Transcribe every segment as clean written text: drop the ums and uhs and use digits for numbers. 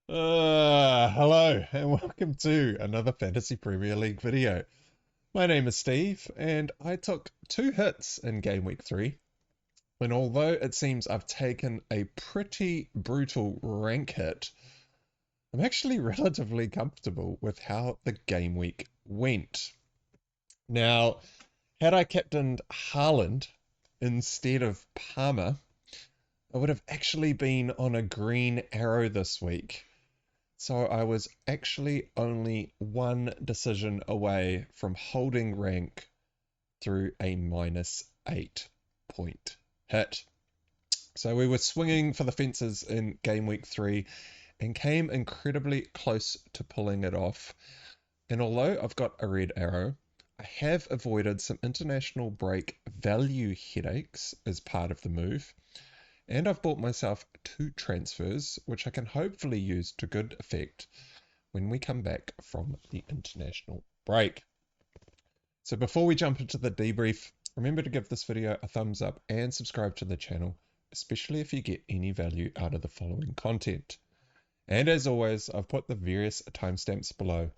Hello and welcome to another Fantasy Premier League video. My name is Steve and I took 2 hits in Game Week 3, and although it seems I've taken a pretty brutal rank hit, I'm actually relatively comfortable with how the Game Week went. Now, had I captained Haaland instead of Palmer, I would have actually been on a green arrow this week. So I was actually only one decision away from holding rank through a -8 point hit. So we were swinging for the fences in Game Week 3 and came incredibly close to pulling it off. And although I've got a red arrow, I have avoided some international break value headaches as part of the move. And I've bought myself 2 transfers, which I can hopefully use to good effect when we come back from the international break. So before we jump into the debrief, remember to give this video a thumbs up and subscribe to the channel, especially if you get any value out of the following content. And as always, I've put the various timestamps below,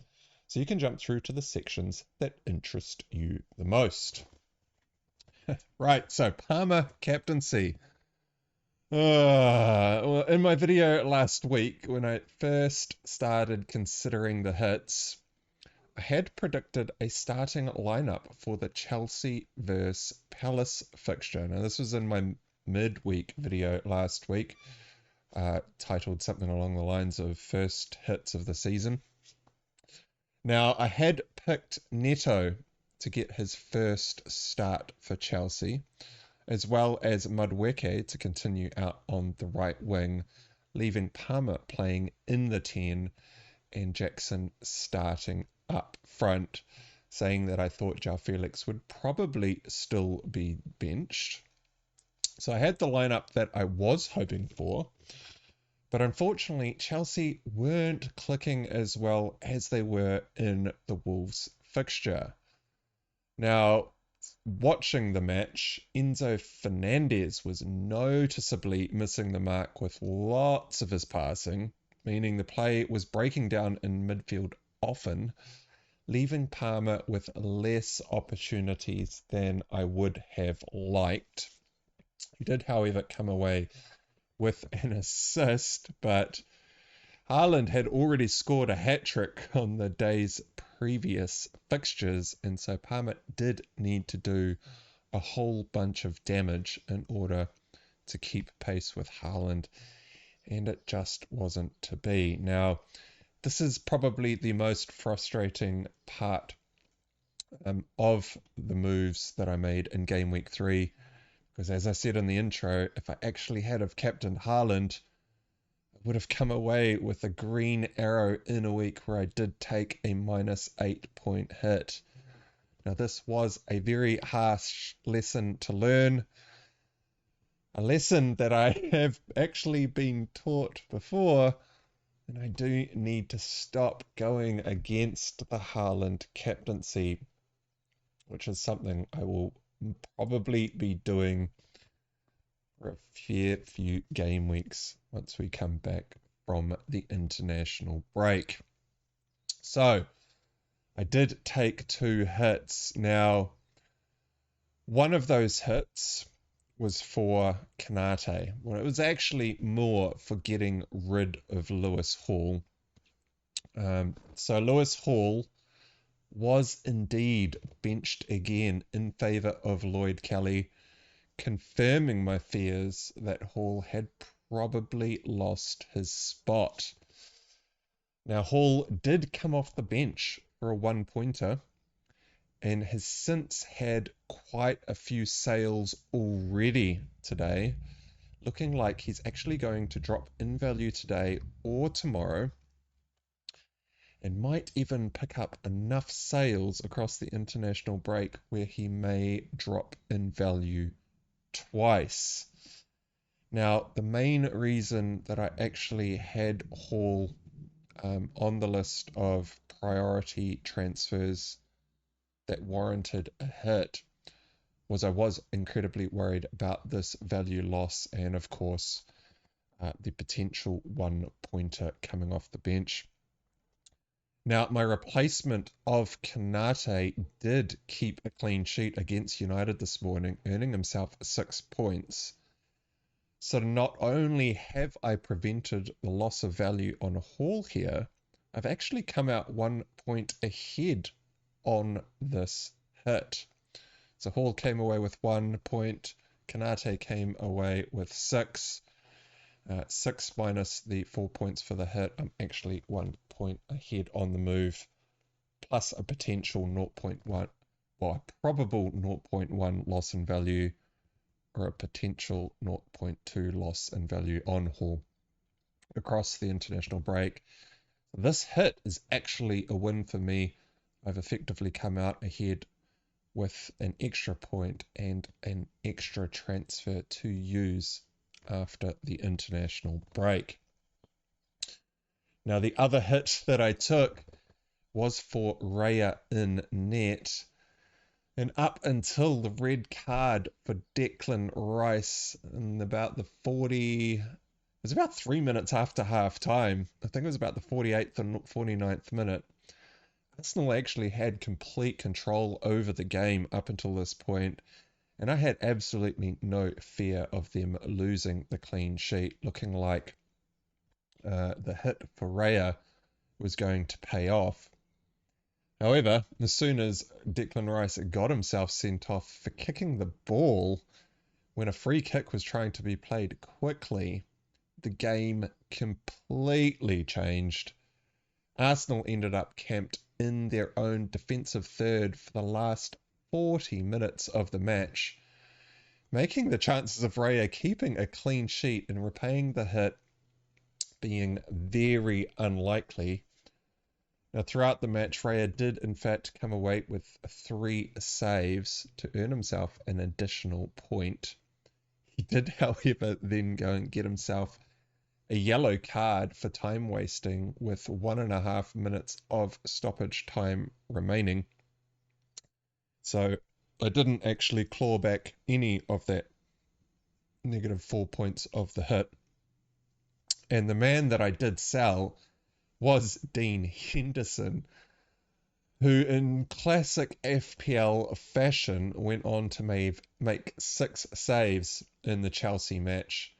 so you can jump through to the sections that interest you the most. Right, so Palmer captaincy. Well, in my video last week, when I first started considering the hits, I had predicted a starting lineup for the Chelsea vs Palace fixture. Now, this was in my midweek video last week, titled something along the lines of First Hits of the Season. Now, I had picked Neto to get his first start for Chelsea, as well as Madueke to continue out on the right wing, leaving Palmer playing in the 10 and Jackson starting up front, saying that I thought Joao Felix would probably still be benched. So I had the lineup that I was hoping for, but unfortunately Chelsea weren't clicking as well as they were in the Wolves fixture. Now, watching the match, Enzo Fernandez was noticeably missing the mark with lots of his passing, meaning the play was breaking down in midfield often, leaving Palmer with less opportunities than I would have liked. He did, however, come away with an assist, but Haaland had already scored a hat-trick on the day's previous fixtures, and so Palmer did need to do a whole bunch of damage in order to keep pace with Haaland, and it just wasn't to be. Now, this is probably the most frustrating part of the moves that I made in Game Week 3, because as I said in the intro, if I actually had have captained Haaland, would have come away with a green arrow in a week where I did take a -8 point hit. Now, this was a very harsh lesson to learn, a lesson that I have actually been taught before, and I do need to stop going against the Haaland captaincy, which is something I will probably be doing for a fair few game weeks once we come back from the international break. So, I did take 2 hits. Now, one of those hits was for Konate. Well, it was actually more for getting rid of Lewis Hall. So Lewis Hall was indeed benched again in favour of Lloyd Kelly, confirming my fears that Hall had probably lost his spot. Now, Hall did come off the bench for a 1-pointer and has since had quite a few sales already today, looking like he's actually going to drop in value today or tomorrow, and might even pick up enough sales across the international break where he may drop in value twice. Now, the main reason that I actually had Hall on the list of priority transfers that warranted a hit was I was incredibly worried about this value loss, and of course the potential one-pointer coming off the bench. Now, my replacement of Konate did keep a clean sheet against United this morning, earning himself 6 points. So not only have I prevented the loss of value on Hall here, I've actually come out 1 point ahead on this hit. So Hall came away with 1 point, Konate came away with 6. 6 minus the 4 points for the hit, I'm actually 1 point ahead on the move, plus a potential 0.1, well, a probable 0.1 loss in value, or a potential 0.2 loss in value on Hall across the international break. This hit is actually a win for me. I've effectively come out ahead with an extra point and an extra transfer to use after the international break. Now, the other hit that I took was for Raya in net. And up until the red card for Declan Rice in about the 40, it was about 3 minutes after half time. I think it was about the 48th or 49th minute. Arsenal actually had complete control over the game up until this point, and I had absolutely no fear of them losing the clean sheet, looking like the hit for Raya was going to pay off. However, as soon as Declan Rice got himself sent off for kicking the ball when a free kick was trying to be played quickly, the game completely changed. Arsenal ended up camped in their own defensive third for the last 40 minutes of the match, making the chances of Raya keeping a clean sheet and repaying the hit being very unlikely. Now, throughout the match, Raya did in fact come away with 3 saves to earn himself an additional point. He did, however, then go and get himself a yellow card for time wasting with 1.5 minutes of stoppage time remaining. So I didn't actually claw back any of that -4 points of the hit. And the man that I did sell was Dean Henderson, who in classic FPL fashion went on to make 6 saves in the Chelsea match,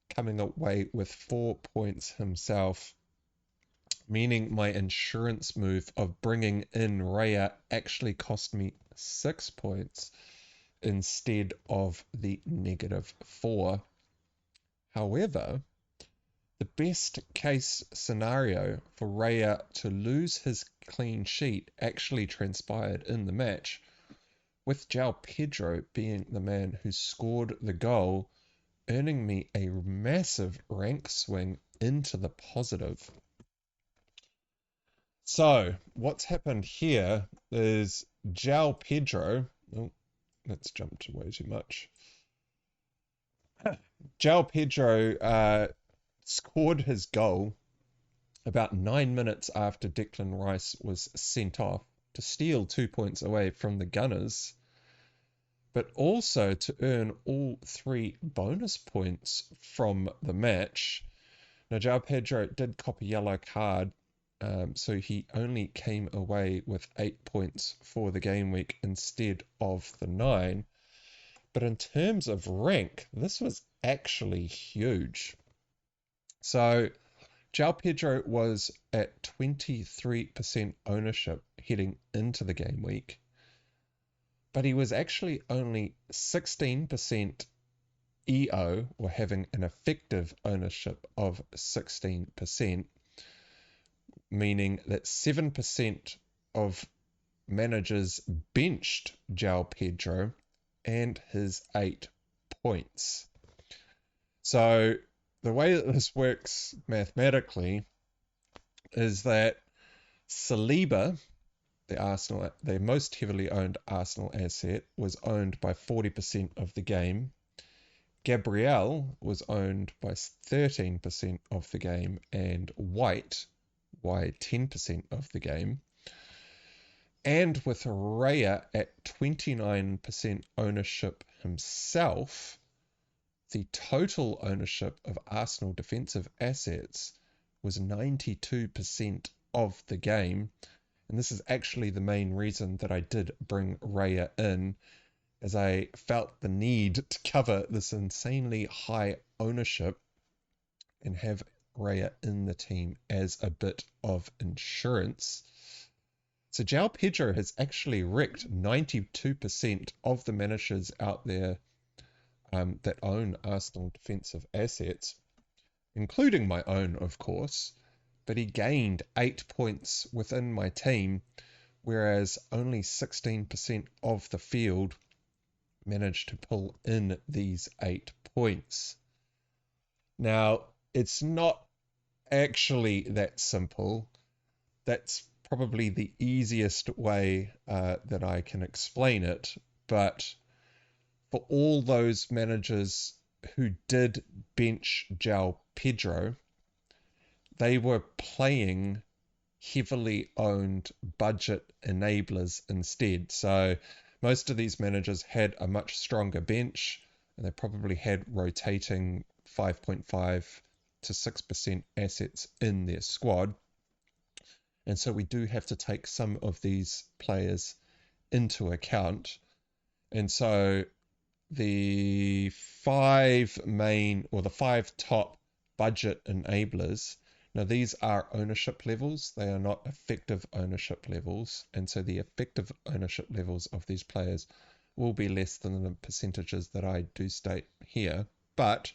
coming away with 4 points himself, meaning my insurance move of bringing in Raya actually cost me 6 points instead of the -4. However, the best case scenario for Raya to lose his clean sheet actually transpired in the match, with Joao Pedro being the man who scored the goal, earning me a massive rank swing into the positive. So, what's happened here is Joao Pedro, oh, let's jump to way too much. Joao Pedro scored his goal about 9 minutes after Declan Rice was sent off to steal 2 points away from the Gunners, but also to earn all 3 bonus points from the match. Now, Joao Pedro did cop a yellow card, so he only came away with 8 points for the game week instead of the 9. But in terms of rank, this was actually huge. So Joao Pedro was at 23% ownership heading into the game week, but he was actually only 16% EO, or having an effective ownership of 16%, meaning that 7% of managers benched Joao Pedro and his 8 points. So the way that this works mathematically is that Saliba, the most heavily owned Arsenal asset, was owned by 40% of the game. Gabriel was owned by 13% of the game, and White by 10% of the game. And with Raya at 29% ownership himself, the total ownership of Arsenal defensive assets was 92% of the game. And this is actually the main reason that I did bring Raya in, as I felt the need to cover this insanely high ownership and have Raya in the team as a bit of insurance. So Joao Pedro has actually wrecked 92% of the managers out there that own Arsenal defensive assets, including my own, of course, but he gained 8 points within my team, whereas only 16% of the field managed to pull in these 8 points. Now, it's not actually that simple. That's probably the easiest way that I can explain it, but for all those managers who did bench Joao Pedro, they were playing heavily owned budget enablers instead. So most of these managers had a much stronger bench, and they probably had rotating 5.5 to 6% assets in their squad. And so we do have to take some of these players into account. And so the five top budget enablers, now these are ownership levels, they are not effective ownership levels, and so the effective ownership levels of these players will be less than the percentages that I do state here. But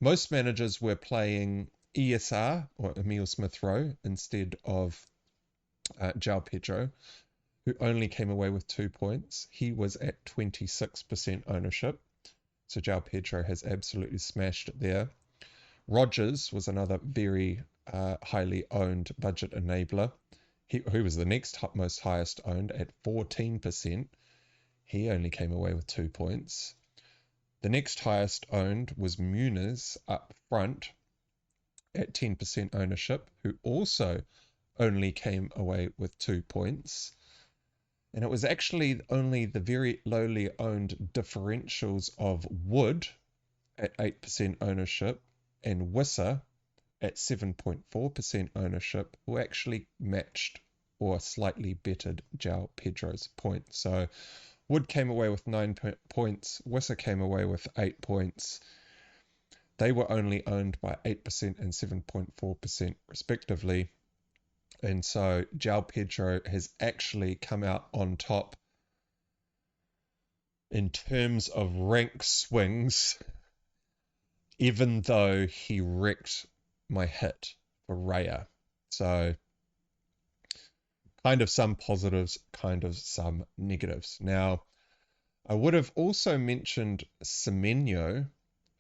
most managers were playing ESR, or Emile Smith-Rowe, instead of Joao Pedro, who only came away with 2 points. He was at 26% ownership, so Joao Pedro has absolutely smashed it there. Rogers was another very highly owned budget enabler. Who was the next most highest owned at 14%. He only came away with 2 points. The next highest owned was Muniz up front at 10% ownership, who also only came away with 2 points. And it was actually only the very lowly owned differentials of Wood at 8% ownership and Wissa at 7.4% ownership who actually matched or slightly bettered Joao Pedro's points. So Wood came away with 9 points, Wissa came away with 8 points. They were only owned by 8% and 7.4% respectively. And so Joao Pedro has actually come out on top in terms of rank swings, even though he wrecked my hit for Raya. So kind of some positives, kind of some negatives. Now, I would have also mentioned Semenyo,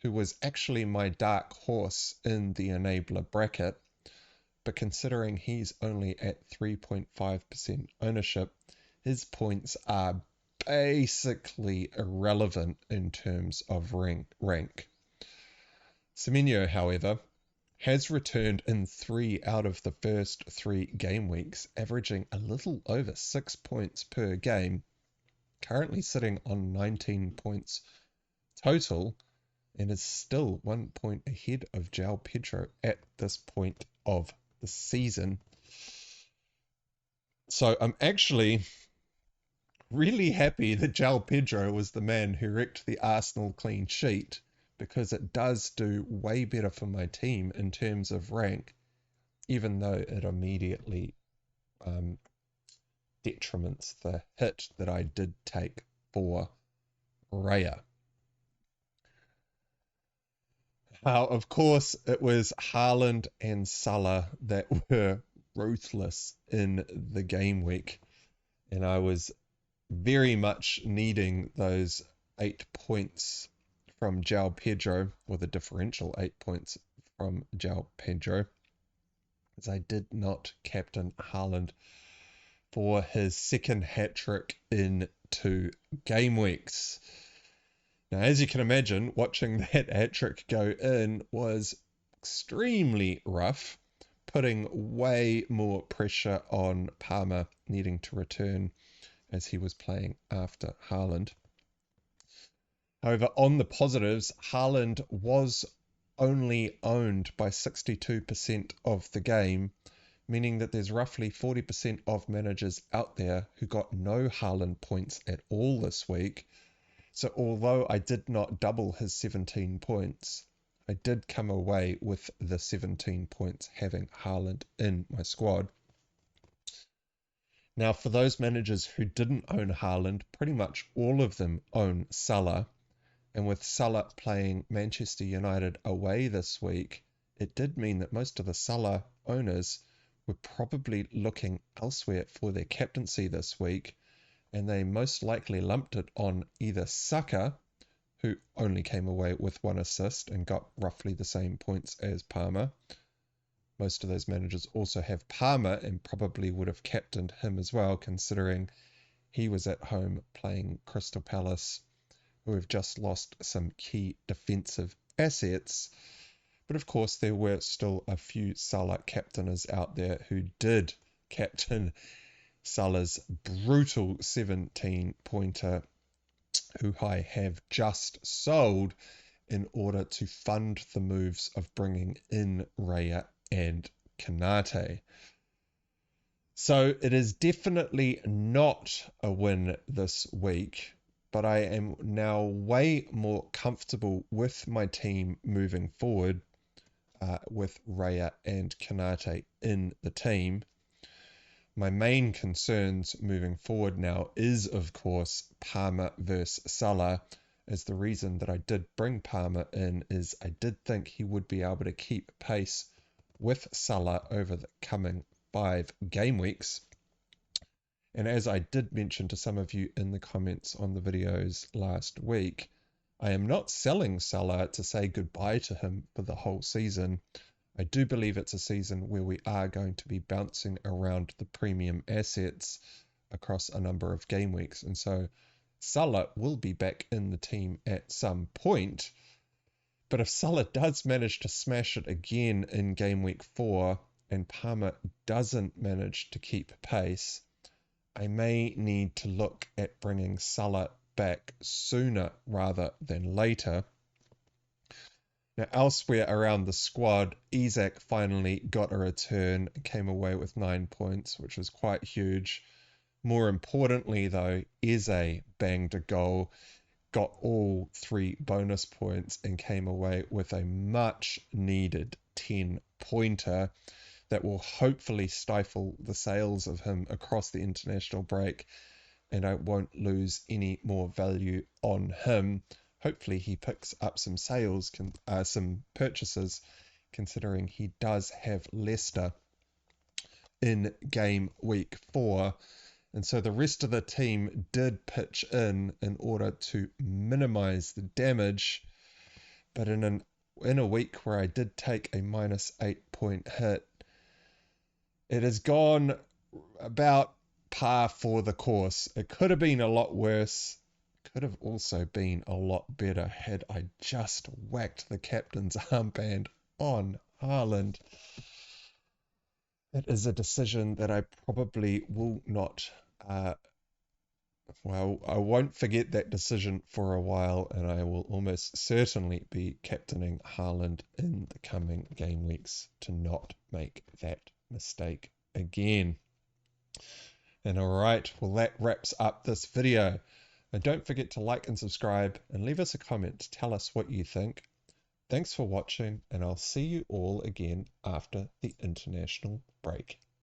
who was actually my dark horse in the enabler bracket, but considering he's only at 3.5% ownership, his points are basically irrelevant in terms of rank. Semenyo, however, has returned in 3 out of the first 3 game weeks, averaging a little over 6 points per game, currently sitting on 19 points total, and is still 1 point ahead of Joao Pedro at this point of the season. So I'm actually really happy that Joao Pedro was the man who wrecked the Arsenal clean sheet, because it does do way better for my team in terms of rank, even though it immediately detriments the hit that I did take for Raya. Of course, it was Haaland and Salah that were ruthless in the game week, and I was very much needing those 8 points from Joao Pedro, or the differential 8 points from Joao Pedro, as I did not captain Haaland for his second hat-trick in 2 game weeks. Now, as you can imagine, watching that hat-trick go in was extremely rough, putting way more pressure on Palmer needing to return as he was playing after Haaland. However, on the positives, Haaland was only owned by 62% of the game, meaning that there's roughly 40% of managers out there who got no Haaland points at all this week. So although I did not double his 17 points, I did come away with the 17 points having Haaland in my squad. Now, for those managers who didn't own Haaland, pretty much all of them own Salah. And with Salah playing Manchester United away this week, it did mean that most of the Salah owners were probably looking elsewhere for their captaincy this week, and they most likely lumped it on either Saka, who only came away with 1 assist and got roughly the same points as Palmer. Most of those managers also have Palmer and probably would have captained him as well, considering he was at home playing Crystal Palace, who have just lost some key defensive assets. But of course, there were still a few Salah captainers out there who did captain Salah's brutal 17-pointer, who I have just sold in order to fund the moves of bringing in Raya and Konate. So it is definitely not a win this week, but I am now way more comfortable with my team moving forward, with Raya and Konate in the team. My main concerns moving forward now is, of course, Palmer versus Salah, as the reason that I did bring Palmer in is I did think he would be able to keep pace with Salah over the coming 5 game weeks. And as I did mention to some of you in the comments on the videos last week, I am not selling Salah to say goodbye to him for the whole season. I do believe it's a season where we are going to be bouncing around the premium assets across a number of game weeks. And so Salah will be back in the team at some point. But if Salah does manage to smash it again in game week 4 and Palmer doesn't manage to keep pace, I may need to look at bringing Salah back sooner rather than later. Now, elsewhere around the squad, Isak finally got a return and came away with 9 points, which was quite huge. More importantly, though, Eze banged a goal, got all 3 bonus points, and came away with a much-needed 10-pointer that will hopefully stifle the sales of him across the international break, and I won't lose any more value on him. Hopefully he picks up some sales, some purchases, considering he does have Leicester in game week 4. And so the rest of the team did pitch in order to minimize the damage. But in a week where I did take a -8-point hit, it has gone about par for the course. It could have been a lot worse. Could have also been a lot better had I just whacked the captain's armband on Haaland. It is a decision that I probably will not, I won't forget that decision for a while, and I will almost certainly be captaining Haaland in the coming game weeks to not make that mistake again. And alright, well that wraps up this video. And don't forget to like and subscribe and leave us a comment to tell us what you think. Thanks for watching, and I'll see you all again after the international break.